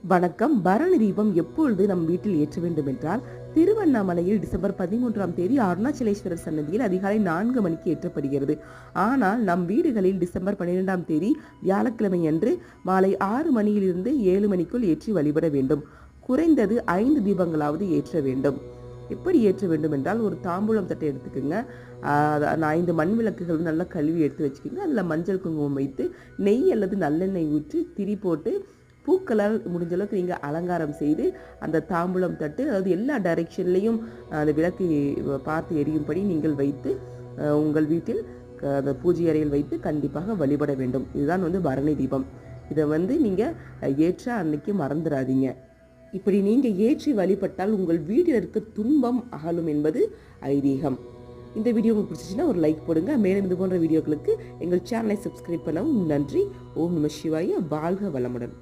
வணக்கம். பரணி தீபம் எப்பொழுது நம் வீட்டில் ஏற்ற வேண்டும் என்றால், திருவண்ணாமலையில் டிசம்பர் 13ஆம் தேதி அருணாச்சலேஸ்வரர் சன்னதியில் அதிகாலை 4 மணிக்கு ஏற்றப்படுகிறது. ஆனால் நம் வீடுகளில் டிசம்பர் 12ஆம் தேதி வியாழக்கிழமை அன்று மாலை 6 மணியிலிருந்து 7 மணிக்குள் ஏற்றி வழிபட வேண்டும். குறைந்தது 5 தீபங்களாவது ஏற்ற வேண்டும். எப்படி ஏற்ற வேண்டும் என்றால், ஒரு தாம்பூலம் தட்டை எடுத்துக்கோங்க. 5 மண் விளக்குகள் நல்லா கழுவி எடுத்து வச்சுக்கோங்க. அதில் மஞ்சள் குங்குமம் வைத்து நெய் அல்லது நல்லெண்ணெய் ஊற்றி திரி போட்டு பூக்களால் முடிஞ்ச அளவுக்கு நீங்கள் அலங்காரம் செய்து அந்த தாம்பூலம் தட்டு, அதாவது எல்லா டைரெக்ஷன்லேயும் அந்த விளக்கு பார்த்து எரியும்படி நீங்கள் வைத்து உங்கள் வீட்டில் அந்த பூஜை அறையில் வைத்து கண்டிப்பாக வழிபட வேண்டும். இதுதான் பரணி தீபம். இதை நீங்கள் ஏற்ற அன்னைக்கு மறந்துடாதீங்க. இப்படி நீங்கள் ஏற்றி வழிபட்டால் உங்கள் வீட்டில் இருக்க துன்பம் அகலும் என்பது ஐதீகம். இந்த வீடியோ உங்களுக்கு பிடிச்சிச்சுன்னா ஒரு லைக் போடுங்க. மேலும் இது போன்ற வீடியோக்களுக்கு எங்கள் சேனலை சப்ஸ்கிரைப் பண்ணவும் நன்றி. ஓம் நம சிவாய. வாழ்க வளமுடன்.